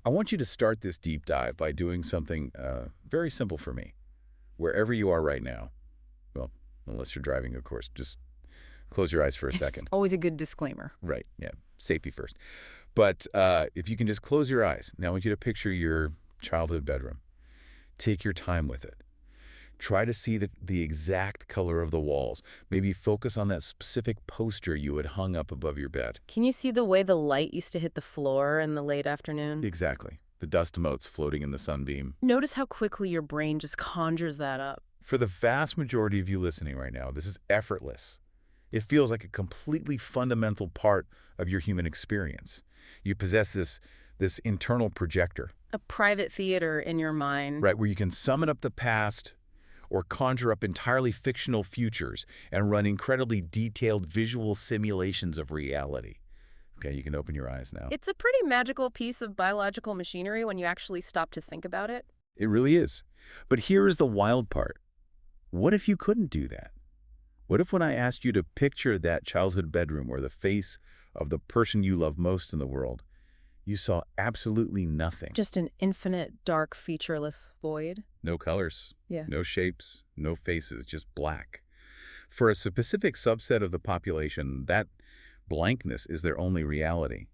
I want you to start this deep dive by doing something very simple for me. Wherever you are right now, well, unless you're driving, of course, just close your eyes for a It's second. always a good disclaimer. Right, yeah, safety first. But if you can just close your eyes. Now I want you to picture your childhood bedroom. Take your time with it. Try to see the exact color of the walls. Maybe focus on that specific poster you had hung up above your bed. Can you see the way the light used to hit the floor in the late afternoon? Exactly. The dust motes floating in the sunbeam. Notice how quickly your brain just conjures that up. For the vast majority of you listening right now, this is effortless. It feels like a completely fundamental part of your human experience. You possess this internal projector, A private theater in your mind. right, where you can summon up the past or conjure up entirely fictional futures and run incredibly detailed visual simulations of reality. Okay, you can open your eyes now. It's a pretty magical piece of biological machinery when you actually stop to think about it. It really is. But here is the wild part. What if you couldn't do that? What if when I asked you to picture that childhood bedroom or the face of the person you love most in the world, you saw absolutely nothing? Just an infinite, dark, featureless void. No colors, Yeah. no shapes, no faces, just black. For a specific subset of the population, that blankness is their only reality.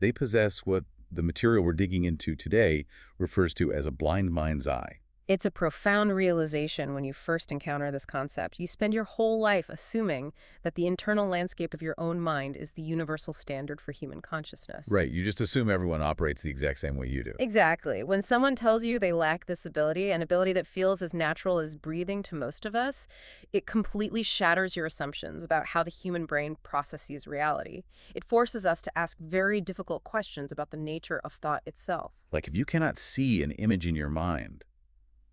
They possess what the material we're digging into today refers to as a blind mind's eye. It's a profound realization when you first encounter this concept. You spend your whole life assuming that the internal landscape of your own mind is the universal standard for human consciousness. Right, you just assume everyone operates the exact same way you do. Exactly. When someone tells you they lack this ability, an ability that feels as natural as breathing to most of us, it completely shatters your assumptions about how the human brain processes reality. It forces us to ask very difficult questions about the nature of thought itself. Like if you cannot see an image in your mind,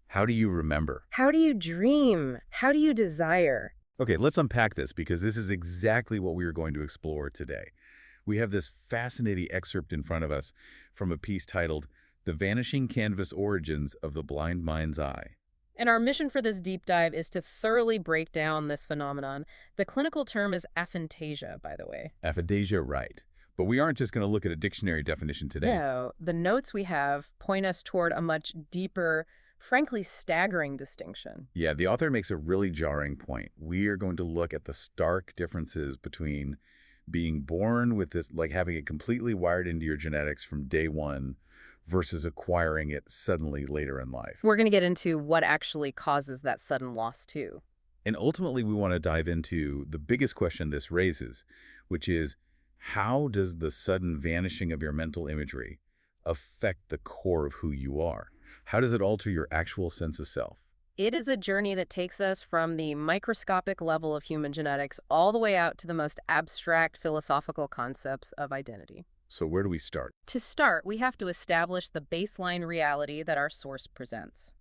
how do you remember? How do you dream? How do you desire? Okay, let's unpack this because this is exactly what we are going to explore today. We have this fascinating excerpt in front of us from a piece titled The Vanishing Canvas Origins of the Blind Mind's Eye. And our mission for this deep dive is to thoroughly break down this phenomenon. The clinical term is aphantasia, by the way. Aphantasia, right. But we aren't just going to look at a dictionary definition today. No, the notes we have point us toward a much deeper, frankly staggering distinction. Yeah, the author makes a really jarring point. We are going to look at the stark differences between being born with this, like having it completely wired into your genetics from day one versus acquiring it suddenly later in life. We're going to get into what actually causes that sudden loss, too. And ultimately, we want to dive into the biggest question this raises, which is, how does the sudden vanishing of your mental imagery affect the core of who you are? How does it alter your actual sense of self? It is a journey that takes us from the microscopic level of human genetics all the way out to the most abstract philosophical concepts of identity. So where do we start? To start, we have to establish the baseline reality that our source presents.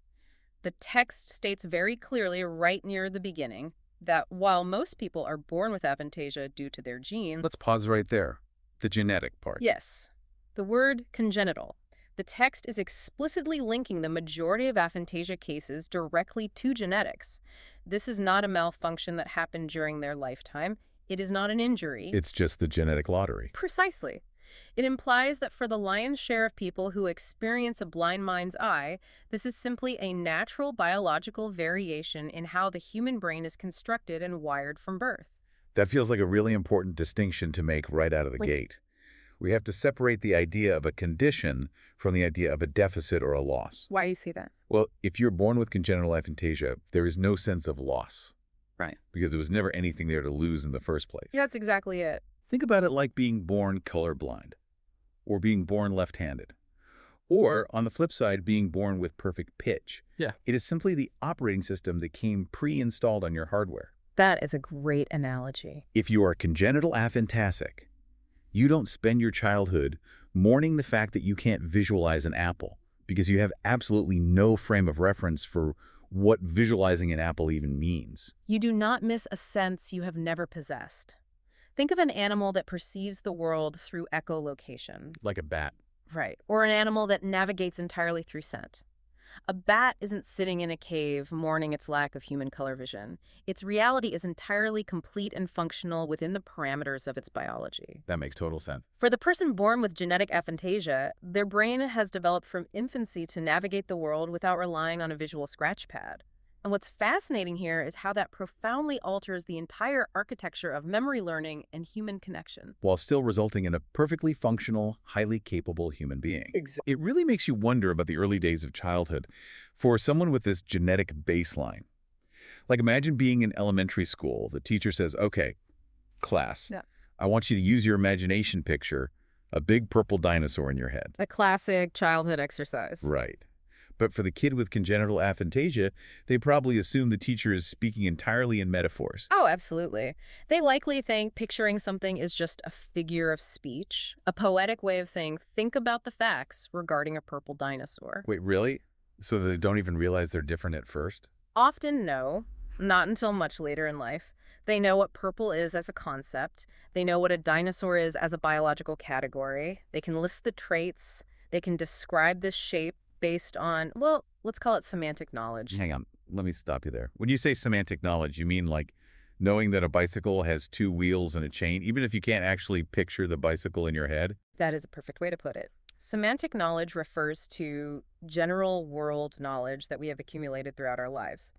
The text states very clearly right near the beginning that while most people are born with aphantasia due to their genes... Let's pause right there. The genetic part. Yes. The word congenital. The text is explicitly linking the majority of aphantasia cases directly to genetics. This is not a malfunction that happened during their lifetime. It is not an injury. It's just the genetic lottery. Precisely. It implies that for the lion's share of people who experience a blind mind's eye, this is simply a natural biological variation in how the human brain is constructed and wired from birth. That feels like a really important distinction to make right out of the gate. We have to separate the idea of a condition from the idea of a deficit or a loss. Why do you say that? Well, if you're born with congenital aphantasia, there is no sense of loss. Right. Because there was never anything there to lose in the first place. Yeah, that's exactly it. Think about it like being born colorblind, or being born left-handed, or, on the flip side, being born with perfect pitch. Yeah. It is simply the operating system that came pre-installed on your hardware. That is a great analogy. If you are congenital aphantasic, you don't spend your childhood mourning the fact that you can't visualize an apple because you have absolutely no frame of reference for what visualizing an apple even means. You do not miss a sense you have never possessed. Think of an animal that perceives the world through echolocation. Like a bat. Right. Or an animal that navigates entirely through scent. A bat isn't sitting in a cave mourning its lack of human color vision. Its reality is entirely complete and functional within the parameters of its biology. That makes total sense. For the person born with genetic aphantasia, their brain has developed from infancy to navigate the world without relying on a visual scratch pad. And what's fascinating here is how that profoundly alters the entire architecture of memory learning and human connection. While still resulting in a perfectly functional, highly capable human being. Exactly. It really makes you wonder about the early days of childhood for someone with this genetic baseline. Like imagine being in elementary school. The teacher says, okay, class, Yeah. I want you to use your imagination picture a big purple dinosaur in your head. A classic childhood exercise. Right. But for the kid with congenital aphantasia, they probably assume the teacher is speaking entirely in metaphors. Oh, absolutely. They likely think picturing something is just a figure of speech, a poetic way of saying, think about the facts regarding a purple dinosaur. Wait, really? So they don't even realize they're different at first? Often, no. Not until much later in life. They know what purple is as a concept. They know what a dinosaur is as a biological category. They can list the traits. They can describe this shape based on, well, let's call it semantic knowledge. Hang on, let me stop you there. When you say semantic knowledge, you mean like knowing that a bicycle has two wheels and a chain, even if you can't actually picture the bicycle in your head? That is a perfect way to put it. Semantic knowledge refers to general world knowledge that we have accumulated throughout our lives.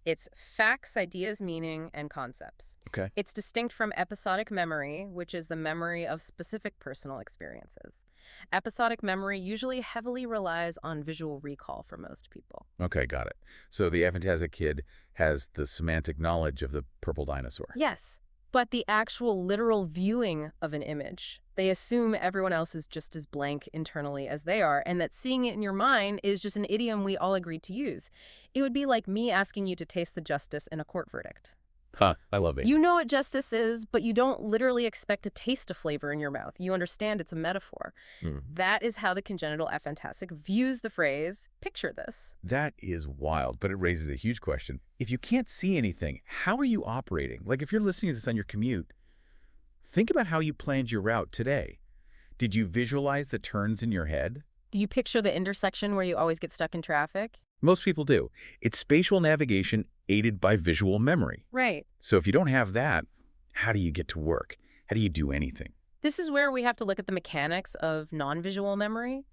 It's facts, ideas, meaning, and concepts. Okay. It's distinct from episodic memory, which is the memory of specific personal experiences. Episodic memory usually heavily relies on visual recall for most people. Okay, got it. So the aphantasic kid has the semantic knowledge of the purple dinosaur. Yes, but the actual literal viewing of an image, they assume everyone else is just as blank internally as they are, and that seeing it in your mind is just an idiom we all agreed to use. It would be like me asking you to taste the justice in a court verdict. Huh, I love it. You know what justice is, but you don't literally expect to taste a flavor in your mouth. You understand it's a metaphor. That is how the congenital aphantatic views the phrase, picture this. That is wild, but it raises a huge question. If you can't see anything, how are you operating? Like if you're listening to this on your commute, think about how you planned your route today. Did you visualize the turns in your head? Do you picture the intersection where you always get stuck in traffic? Most people do. It's spatial navigation aided by visual memory. Right. So if you don't have that, how do you get to work? How do you do anything? This is where we have to look at the mechanics of non-visual memory.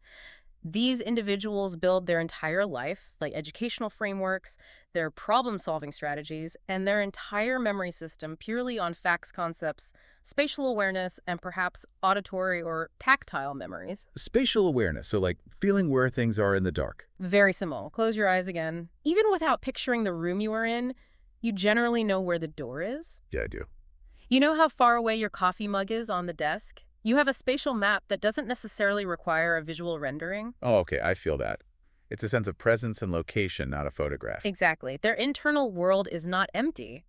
These individuals build their entire life, like educational frameworks, their problem-solving strategies, and their entire memory system purely on facts concepts, spatial awareness, and perhaps auditory or tactile memories. Spatial awareness, so like feeling where things are in the dark. Very simple. Close your eyes again. Even without picturing the room you are in, you generally know where the door is. Yeah, I do. You know how far away your coffee mug is on the desk? You have a spatial map that doesn't necessarily require a visual rendering. Oh, okay, I feel that. It's a sense of presence and location, not a photograph. Exactly. Their internal world is not empty.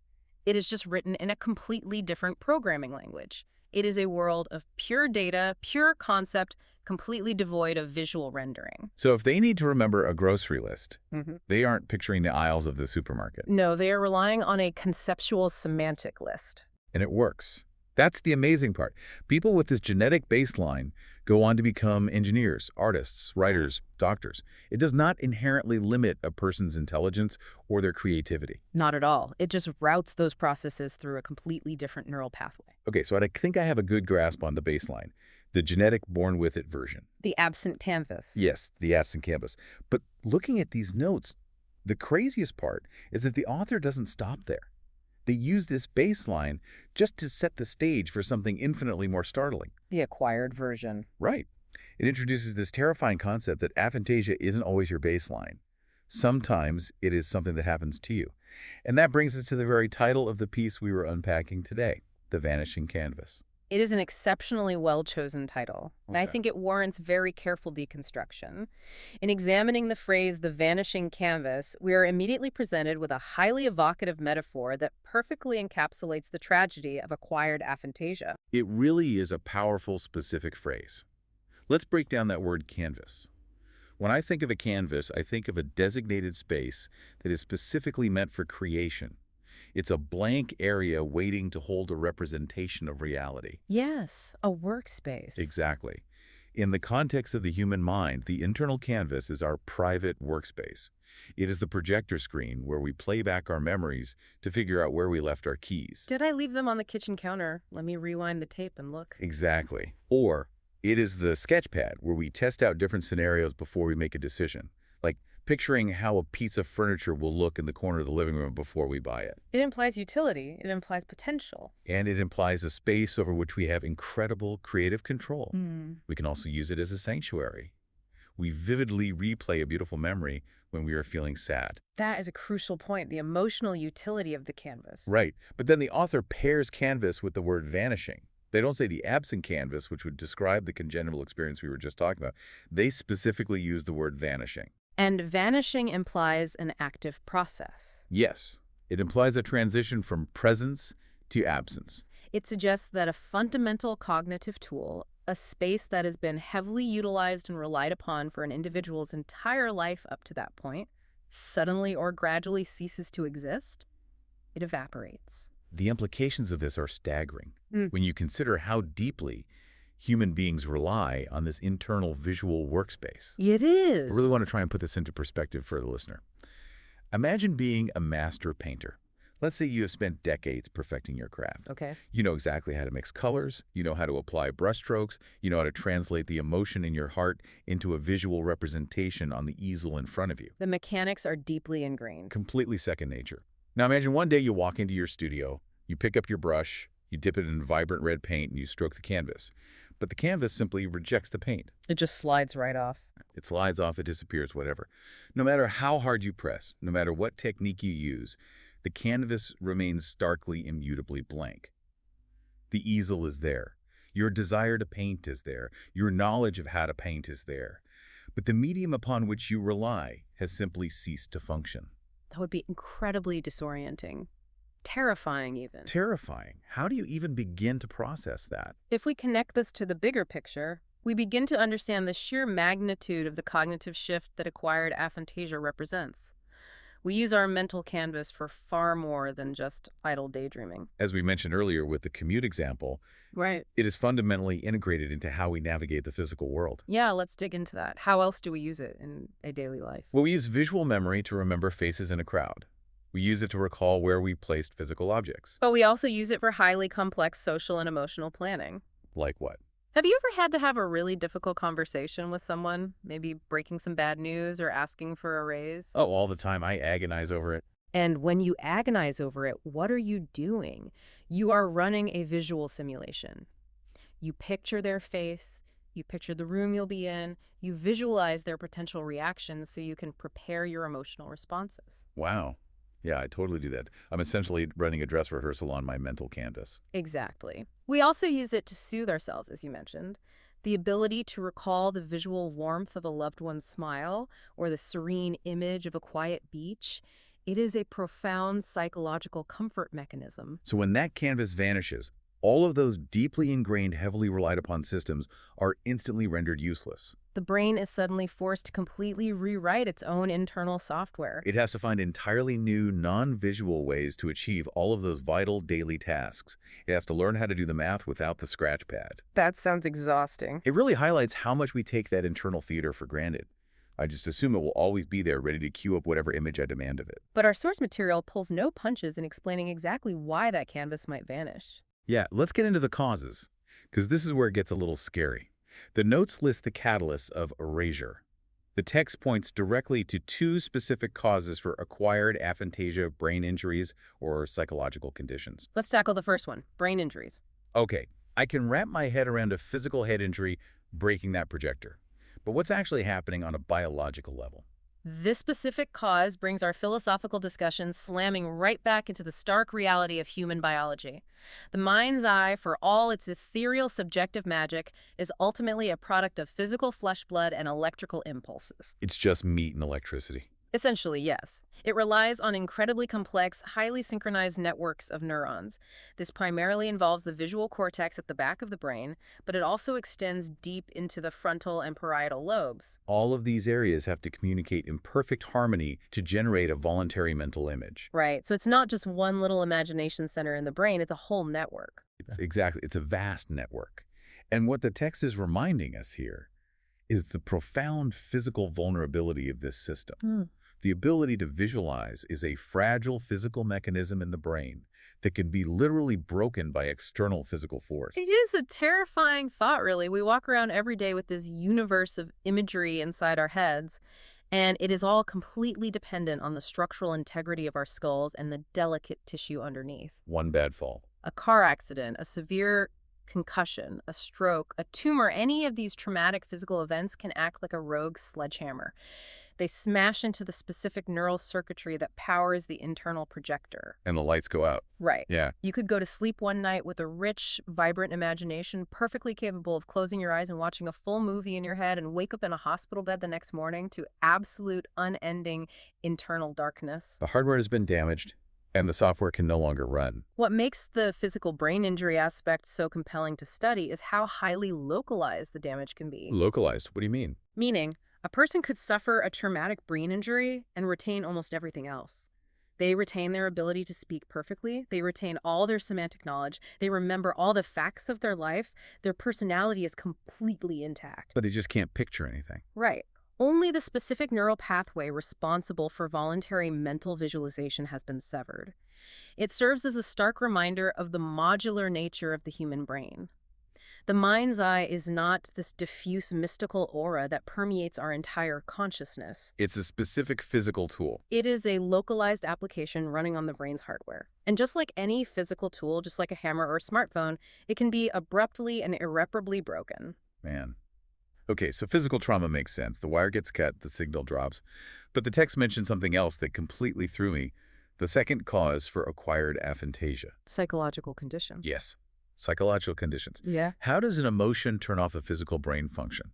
It is just written in a completely different programming language. It is a world of pure data, pure concept, completely devoid of visual rendering. So if they need to remember a grocery list, they aren't picturing the aisles of the supermarket. No, they are relying on a conceptual semantic list. And it works. That's the amazing part. People with this genetic baseline go on to become engineers, artists, writers, doctors. It does not inherently limit a person's intelligence or their creativity. Not at all. It just routes those processes through a completely different neural pathway. Okay, so I think I have a good grasp on the baseline, the genetic born-with-it version. The absent canvas. Yes, the absent canvas. But looking at these notes, the craziest part is that the author doesn't stop there. They use this baseline just to set the stage for something infinitely more startling. The acquired version. Right. It introduces this terrifying concept that aphantasia isn't always your baseline. Sometimes it is something that happens to you. And that brings us to the very title of the piece we were unpacking today, The Vanishing Canvas. It is an exceptionally well-chosen title, and I Okay. think it warrants very careful deconstruction. In examining the phrase, the vanishing canvas, we are immediately presented with a highly evocative metaphor that perfectly encapsulates the tragedy of acquired aphantasia. It really is a powerful, specific phrase. Let's break down that word canvas. When I think of a canvas, I think of a designated space that is specifically meant for creation. It's a blank area waiting to hold a representation of reality. Yes, a workspace. Exactly. In the context of the human mind, the internal canvas is our private workspace. It is the projector screen where we play back our memories to figure out where we left our keys. Did I leave them on the kitchen counter? Let me rewind the tape and look. Exactly. Or it is the sketchpad where we test out different scenarios before we make a decision, like picturing how a piece of furniture will look in the corner of the living room before we buy it. It implies utility. It implies potential. And it implies a space over which we have incredible creative control. Hmm. We can also use it as a sanctuary. We vividly replay a beautiful memory when we are feeling sad. That is a crucial point, the emotional utility of the canvas. Right. But then the author pairs canvas with the word vanishing. They don't say the absent canvas, which would describe the congenital experience we were just talking about. They specifically use the word vanishing. And vanishing implies an active process. Yes, it implies a transition from presence to absence. It suggests that a fundamental cognitive tool, a space that has been heavily utilized and relied upon for an individual's entire life up to that point, suddenly or gradually ceases to exist. It evaporates. The implications of this are staggering Mm. when you consider how deeply human beings rely on this internal visual workspace. It is. I really want to try and put this into perspective for the listener. Imagine being a master painter. Let's say you have spent decades perfecting your craft. Okay. You know exactly how to mix colors, you know how to apply brushstrokes, you know how to translate the emotion in your heart into a visual representation on the easel in front of you. The mechanics are deeply ingrained. Completely second nature. Now imagine one day you walk into your studio, you pick up your brush, you dip it in vibrant red paint, and you stroke the canvas. But the canvas simply rejects the paint. It just slides right off. It slides off, it disappears, whatever. No matter how hard you press, no matter what technique you use, the canvas remains starkly, immutably blank. The easel is there. Your desire to paint is there. Your knowledge of how to paint is there. But the medium upon which you rely has simply ceased to function. That would be incredibly disorienting. Terrifying, even. Terrifying. How do you even begin to process that? If we connect this to the bigger picture, we begin to understand the sheer magnitude of the cognitive shift that acquired aphantasia represents. We use our mental canvas for far more than just idle daydreaming. As we mentioned earlier with the commute example, Right. it is fundamentally integrated into how we navigate the physical world. Yeah, let's dig into that. How else do we use it in a daily life? Well, we use visual memory to remember faces in a crowd. We use it to recall where we placed physical objects. But we also use it for highly complex social and emotional planning. Like what? Have you ever had to have a really difficult conversation with someone, maybe breaking some bad news or asking for a raise? Oh, all the time. I agonize over it. And when you agonize over it, what are you doing? You are running a visual simulation. You picture their face, you picture the room you'll be in, you visualize their potential reactions so you can prepare your emotional responses. Wow. Yeah, I totally do that. I'm essentially running a dress rehearsal on my mental canvas. Exactly. We also use it to soothe ourselves, as you mentioned. The ability to recall the visual warmth of a loved one's smile or the serene image of a quiet beach. It is a profound psychological comfort mechanism. So when that canvas vanishes, all of those deeply ingrained, heavily relied upon systems are instantly rendered useless. The brain is suddenly forced to completely rewrite its own internal software. It has to find entirely new, non-visual ways to achieve all of those vital daily tasks. It has to learn how to do the math without the scratch pad. That sounds exhausting. It really highlights how much we take that internal theater for granted. I just assume it will always be there, ready to cue up whatever image I demand of it. But our source material pulls no punches in explaining exactly why that canvas might vanish. Yeah, let's get into the causes, because this is where it gets a little scary. The notes list the catalysts of erasure. The text points directly to two specific causes for acquired aphantasia, brain injuries, or psychological conditions. Let's tackle the first one, brain injuries. Okay, I can wrap my head around a physical head injury breaking that projector. But what's actually happening on a biological level? This specific cause brings our philosophical discussion slamming right back into the stark reality of human biology. The mind's eye, for all its ethereal subjective magic, is ultimately a product of physical flesh, blood, and electrical impulses. It's just meat and electricity. Essentially, yes. It relies on incredibly complex, highly synchronized networks of neurons. This primarily involves the visual cortex at the back of the brain, but it also extends deep into the frontal and parietal lobes. All of these areas have to communicate in perfect harmony to generate a voluntary mental image. Right, so it's not just one little imagination center in the brain, it's a whole network. Exactly. It's a vast network. And what the text is reminding us here is the profound physical vulnerability of this system. Hmm. The ability to visualize is a fragile physical mechanism in the brain that can be literally broken by external physical force. It is a terrifying thought, really. We walk around every day with this universe of imagery inside our heads, and it is all completely dependent on the structural integrity of our skulls and the delicate tissue underneath. One bad fall. A car accident, a severe concussion, a stroke, a tumor, any of these traumatic physical events can act like a rogue sledgehammer. They smash into the specific neural circuitry that powers the internal projector. And the lights go out. Right. Yeah. You could go to sleep one night with a rich, vibrant imagination, perfectly capable of closing your eyes and watching a full movie in your head, and wake up in a hospital bed the next morning to absolute, unending internal darkness. The hardware has been damaged, and the software can no longer run. What makes the physical brain injury aspect so compelling to study is how highly localized the damage can be. Localized? What do you mean? Meaning, a person could suffer a traumatic brain injury and retain almost everything else. They retain their ability to speak perfectly. They retain all their semantic knowledge. They remember all the facts of their life. Their personality is completely intact. But they just can't picture anything. Right. Only the specific neural pathway responsible for voluntary mental visualization has been severed. It serves as a stark reminder of the modular nature of the human brain. The mind's eye is not this diffuse mystical aura that permeates our entire consciousness. It's a specific physical tool. It is a localized application running on the brain's hardware. And just like any physical tool, just like a hammer or a smartphone, it can be abruptly and irreparably broken. Man. Okay, so physical trauma makes sense. The wire gets cut, the signal drops. But the text mentioned something else that completely threw me. The second cause for acquired aphantasia. Psychological condition. Yes. Psychological conditions. Yeah. How does an emotion turn off a physical brain function?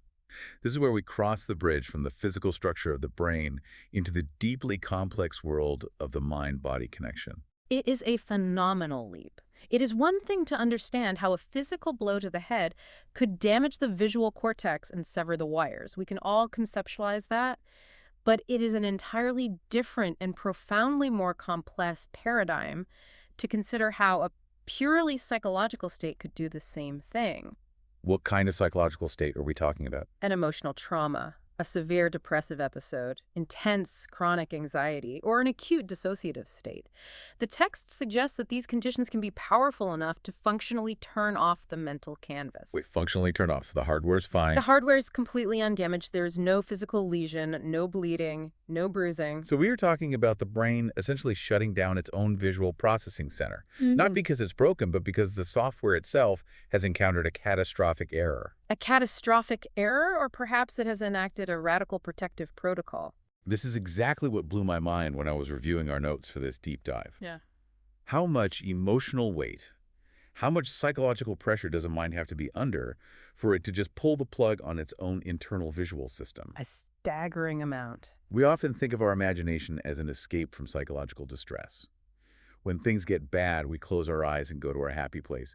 This is where we cross the bridge from the physical structure of the brain into the deeply complex world of the mind-body connection. It is a phenomenal leap. It is one thing to understand how a physical blow to the head could damage the visual cortex and sever the wires. We can all conceptualize that. But it is an entirely different and profoundly more complex paradigm to consider how a purely psychological state could do the same thing. What kind of psychological state are we talking about? An emotional trauma, a severe depressive episode, intense chronic anxiety, or an acute dissociative state. The text suggests that these conditions can be powerful enough to functionally turn off the mental canvas. Wait, functionally turned off, so the hardware's fine. The hardware is completely undamaged. There's no physical lesion, no bleeding, no bruising. So we are talking about the brain essentially shutting down its own visual processing center. Not because it's broken, but because the software itself has encountered a catastrophic error. A catastrophic error, or perhaps it has enacted a radical protective protocol. This is exactly what blew my mind when I was reviewing our notes for this deep dive. Yeah. How much emotional weight, how much psychological pressure does a mind have to be under for it to just pull the plug on its own internal visual system? A staggering amount. We often think of our imagination as an escape from psychological distress. When things get bad, we close our eyes and go to our happy place.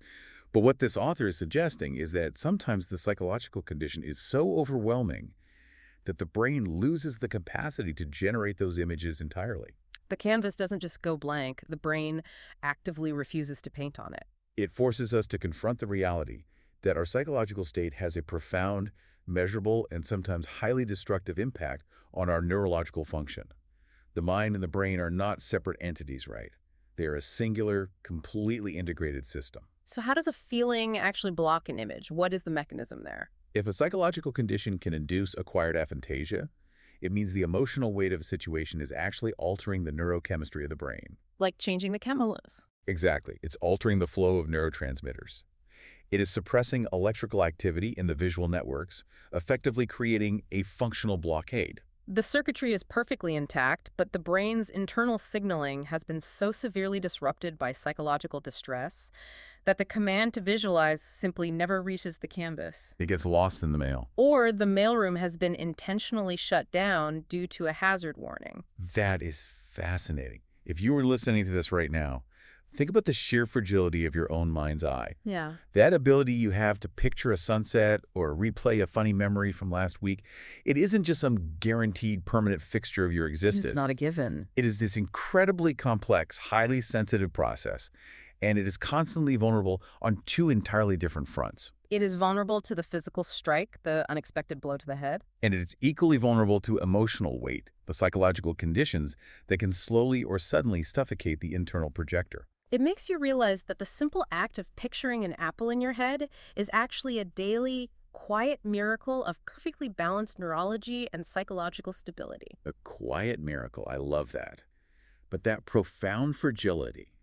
But what this author is suggesting is that sometimes the psychological condition is so overwhelming that the brain loses the capacity to generate those images entirely. The canvas doesn't just go blank. The brain actively refuses to paint on it. It forces us to confront the reality that our psychological state has a profound, measurable, and sometimes highly destructive impact on our neurological function. The mind and the brain are not separate entities, right? They are a singular, completely integrated system. So how does a feeling actually block an image? What is the mechanism there? If a psychological condition can induce acquired aphantasia, it means the emotional weight of a situation is actually altering the neurochemistry of the brain. Like changing the chemicals. Exactly. It's altering the flow of neurotransmitters. It is suppressing electrical activity in the visual networks, effectively creating a functional blockade. The circuitry is perfectly intact, but the brain's internal signaling has been so severely disrupted by psychological distress that the command to visualize simply never reaches the canvas. It gets lost in the mail. Or the mailroom has been intentionally shut down due to a hazard warning. That is fascinating. If you were listening to this right now, think about the sheer fragility of your own mind's eye. Yeah. That ability you have to picture a sunset or replay a funny memory from last week, it isn't just some guaranteed permanent fixture of your existence. It's not a given. It is this incredibly complex, highly sensitive process, and it is constantly vulnerable on two entirely different fronts. It is vulnerable to the physical strike, the unexpected blow to the head. And it's equally vulnerable to emotional weight, the psychological conditions that can slowly or suddenly suffocate the internal projector. It makes you realize that the simple act of picturing an apple in your head is actually a daily, quiet miracle of perfectly balanced neurology and psychological stability. A quiet miracle, I love that. But that profound fragility,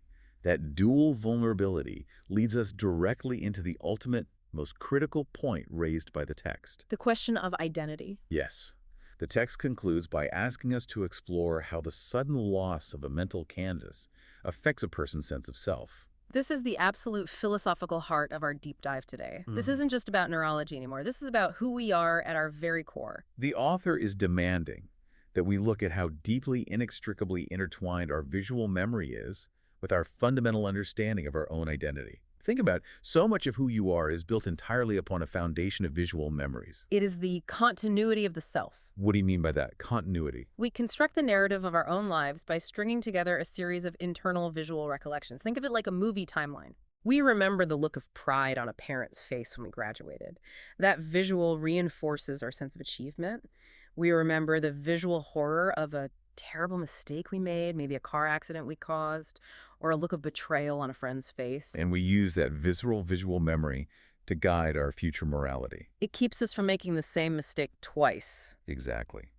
that dual vulnerability, leads us directly into the ultimate, most critical point raised by the text. The question of identity. Yes. The text concludes by asking us to explore how the sudden loss of a mental canvas affects a person's sense of self. This is the absolute philosophical heart of our deep dive today. This isn't just about neurology anymore. This is about who we are at our very core. The author is demanding that we look at how deeply, inextricably intertwined our visual memory is with our fundamental understanding of our own identity. Think about it. So much of who you are is built entirely upon a foundation of visual memories. It is the continuity of the self. What do you mean by that? Continuity. We construct the narrative of our own lives by stringing together a series of internal visual recollections. Think of it like a movie timeline. We remember the look of pride on a parent's face when we graduated. That visual reinforces our sense of achievement. We remember the visual horror of a terrible mistake we made, maybe a car accident we caused, or a look of betrayal on a friend's face. And we use that visceral visual memory to guide our future morality. It keeps us from making the same mistake twice. Exactly.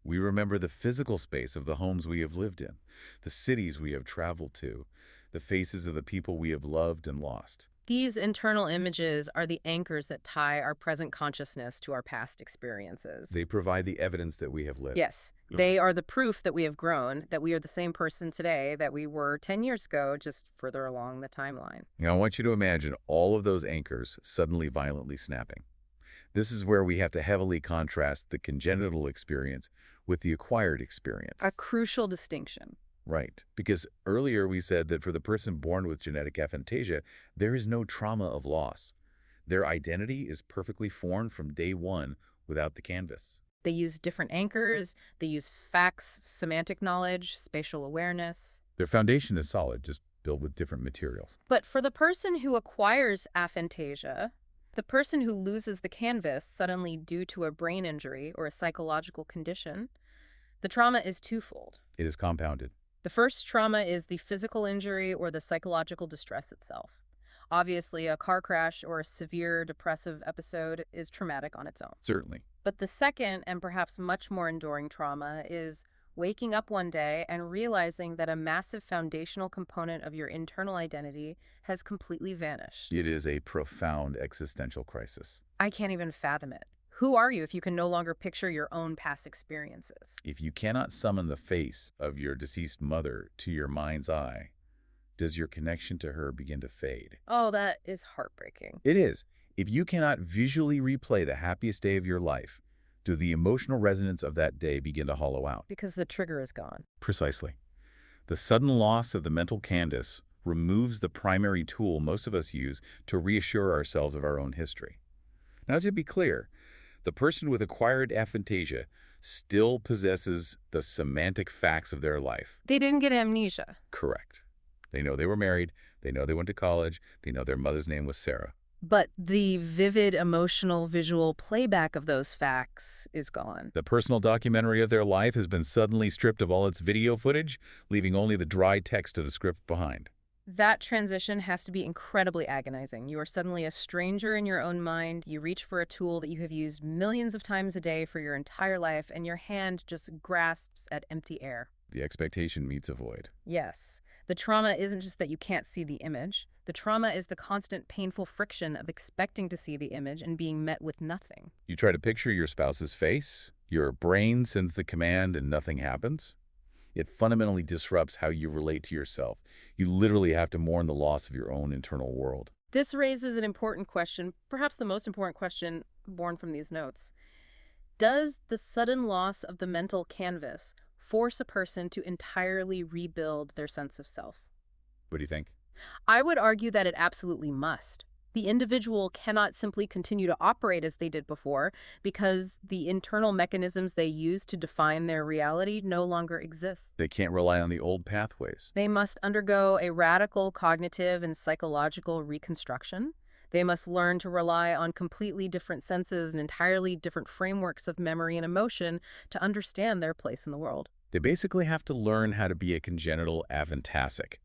We remember the physical space of the homes we have lived in, the cities we have traveled to, the faces of the people we have loved and lost. These internal images are the anchors that tie our present consciousness to our past experiences. They provide the evidence that we have lived. Yes, they are the proof that we have grown, that we are the same person today that we were 10 years ago, just further along the timeline. Now, I want you to imagine all of those anchors suddenly violently snapping. This is where we have to heavily contrast the congenital experience with the acquired experience. A crucial distinction. Right, because earlier we said that for the person born with genetic aphantasia, there is no trauma of loss. Their identity is perfectly formed from day one without the canvas. They use different anchors, they use facts, semantic knowledge, spatial awareness. Their foundation is solid, just built with different materials. But for the person who acquires aphantasia, the person who loses the canvas suddenly due to a brain injury or a psychological condition, the trauma is twofold. It is compounded. The first trauma is the physical injury or the psychological distress itself. Obviously, a car crash or a severe depressive episode is traumatic on its own. Certainly. But the second, and perhaps much more enduring trauma, is waking up one day and realizing that a massive foundational component of your internal identity has completely vanished. It is a profound existential crisis. I can't even fathom it. Who are you if you can no longer picture your own past experiences? If you cannot summon the face of your deceased mother to your mind's eye, does your connection to her begin to fade? Oh, that is heartbreaking. It is. If you cannot visually replay the happiest day of your life, do the emotional resonance of that day begin to hollow out? Because the trigger is gone. Precisely. The sudden loss of the mental canvas removes the primary tool most of us use to reassure ourselves of our own history. Now, to be clear, the person with acquired aphantasia still possesses the semantic facts of their life. They didn't get amnesia. Correct. They know they were married, they know they went to college, they know their mother's name was Sarah. But the vivid, emotional, visual playback of those facts is gone. The personal documentary of their life has been suddenly stripped of all its video footage, leaving only the dry text of the script behind. That transition has to be incredibly agonizing. You are suddenly a stranger in your own mind. You reach for a tool that you have used millions of times a day for your entire life, and your hand just grasps at empty air. The expectation meets a void. Yes. The trauma isn't just that you can't see the image. The trauma is the constant painful friction of expecting to see the image and being met with nothing. You try to picture your spouse's face, your brain sends the command and nothing happens. It fundamentally disrupts how you relate to yourself. You literally have to mourn the loss of your own internal world. This raises an important question, perhaps the most important question born from these notes. Does the sudden loss of the mental canvas force a person to entirely rebuild their sense of self? What do you think? I would argue that it absolutely must. The individual cannot simply continue to operate as they did before because the internal mechanisms they use to define their reality no longer exist. They can't rely on the old pathways. They must undergo a radical cognitive and psychological reconstruction. They must learn to rely on completely different senses and entirely different frameworks of memory and emotion to understand their place in the world. They basically have to learn how to be a congenital aphantasic,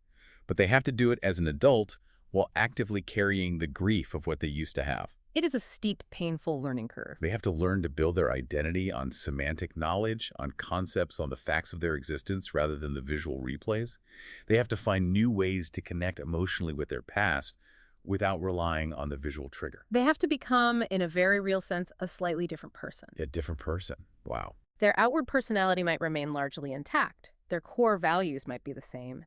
but they have to do it as an adult while actively carrying the grief of what they used to have. It is a steep, painful learning curve. They have to learn to build their identity on semantic knowledge, on concepts, on the facts of their existence rather than the visual replays. They have to find new ways to connect emotionally with their past without relying on the visual trigger. They have to become, in a very real sense, a slightly different person. A different person. Wow. Their outward personality might remain largely intact. Their core values might be the same.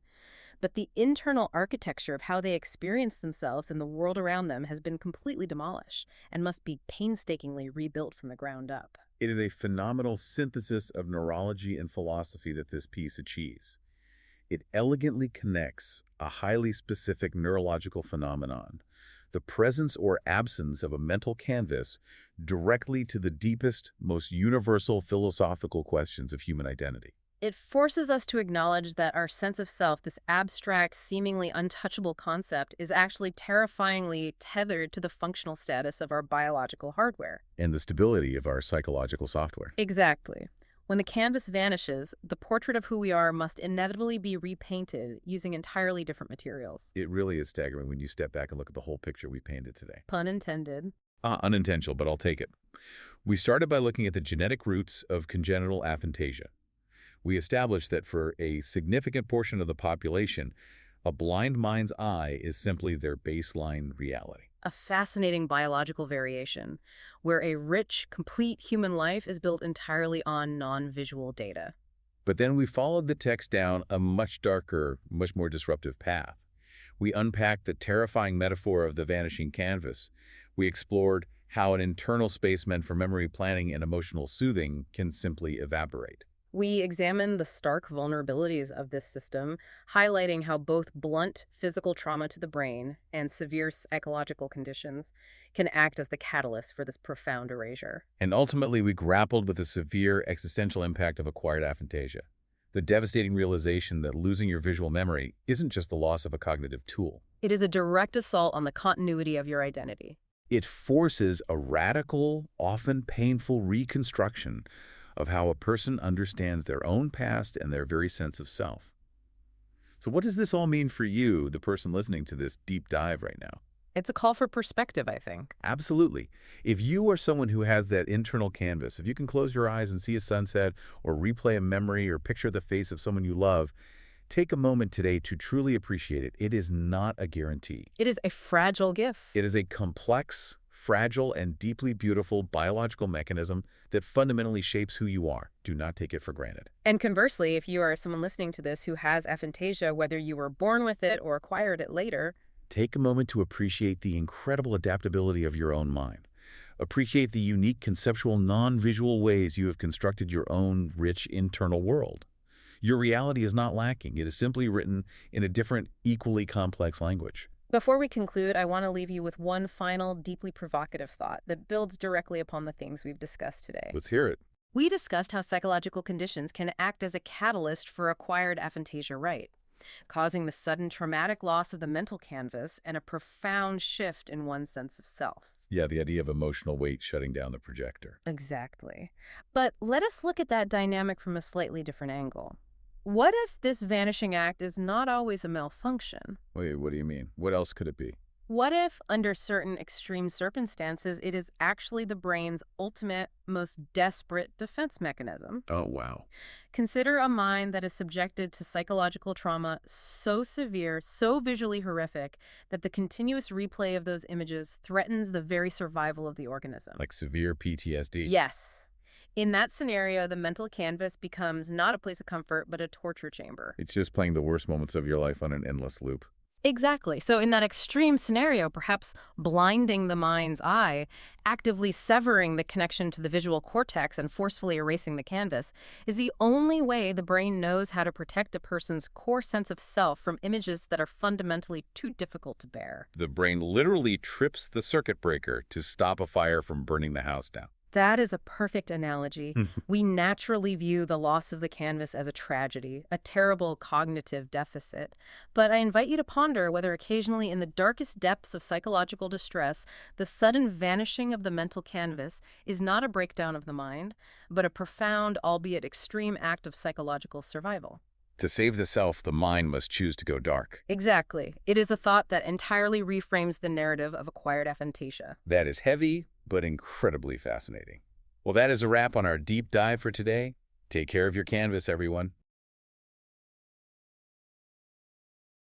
But the internal architecture of how they experience themselves and the world around them has been completely demolished and must be painstakingly rebuilt from the ground up. It is a phenomenal synthesis of neurology and philosophy that this piece achieves. It elegantly connects a highly specific neurological phenomenon, the presence or absence of a mental canvas, directly to the deepest, most universal philosophical questions of human identity. It forces us to acknowledge that our sense of self, this abstract, seemingly untouchable concept, is actually terrifyingly tethered to the functional status of our biological hardware. And the stability of our psychological software. Exactly. When the canvas vanishes, the portrait of who we are must inevitably be repainted using entirely different materials. It really is staggering when you step back and look at the whole picture we painted today. Pun intended. Unintentional, but I'll take it. We started by looking at the genetic roots of congenital aphantasia. We established that for a significant portion of the population, a blind mind's eye is simply their baseline reality. A fascinating biological variation, where a rich, complete human life is built entirely on non-visual data. But then we followed the text down a much darker, much more disruptive path. We unpacked the terrifying metaphor of the vanishing canvas. We explored how an internal space meant for memory planning and emotional soothing can simply evaporate. We examine the stark vulnerabilities of this system, highlighting how both blunt physical trauma to the brain and severe psychological conditions can act as the catalyst for this profound erasure. And ultimately, we grappled with the severe existential impact of acquired aphantasia, the devastating realization that losing your visual memory isn't just the loss of a cognitive tool. It is a direct assault on the continuity of your identity. It forces a radical, often painful reconstruction of how a person understands their own past and their very sense of self. So what does this all mean for you, the person listening to this deep dive right now? It's a call for perspective, I think. Absolutely. If you are someone who has that internal canvas, if you can close your eyes and see a sunset or replay a memory or picture the face of someone you love, take a moment today to truly appreciate it. It is not a guarantee. It is a fragile gift. It is a complex, fragile, and deeply beautiful biological mechanism that fundamentally shapes who you are. Do not take it for granted. And conversely, if you are someone listening to this who has aphantasia, whether you were born with it or acquired it later, take a moment to appreciate the incredible adaptability of your own mind. Appreciate the unique conceptual, non-visual ways you have constructed your own rich internal world. Your reality is not lacking. It is simply written in a different, equally complex language. Before we conclude, I want to leave you with one final, deeply provocative thought that builds directly upon the things we've discussed today. Let's hear it. We discussed how psychological conditions can act as a catalyst for acquired aphantasia, right? Causing the sudden traumatic loss of the mental canvas and a profound shift in one's sense of self. Yeah, the idea of emotional weight shutting down the projector. Exactly. But let us look at that dynamic from a slightly different angle. What if this vanishing act is not always a malfunction? Wait, what do you mean? What else could it be? What if, under certain extreme circumstances, it is actually the brain's ultimate, most desperate defense mechanism? Oh, wow. Consider a mind that is subjected to psychological trauma so severe, so visually horrific, that the continuous replay of those images threatens the very survival of the organism. Like severe PTSD? Yes. In that scenario, the mental canvas becomes not a place of comfort, but a torture chamber. It's just playing the worst moments of your life on an endless loop. Exactly. So in that extreme scenario, perhaps blinding the mind's eye, actively severing the connection to the visual cortex and forcefully erasing the canvas, is the only way the brain knows how to protect a person's core sense of self from images that are fundamentally too difficult to bear. The brain literally trips the circuit breaker to stop a fire from burning the house down. That is a perfect analogy. We naturally view the loss of the canvas as a tragedy, a terrible cognitive deficit. But I invite you to ponder whether occasionally, in the darkest depths of psychological distress, the sudden vanishing of the mental canvas is not a breakdown of the mind, but a profound, albeit extreme, act of psychological survival. To save the self, the mind must choose to go dark. Exactly. It is a thought that entirely reframes the narrative of acquired aphantasia. That is heavy, but incredibly fascinating. Well, that is a wrap on our deep dive for today. Take care of your canvas, everyone.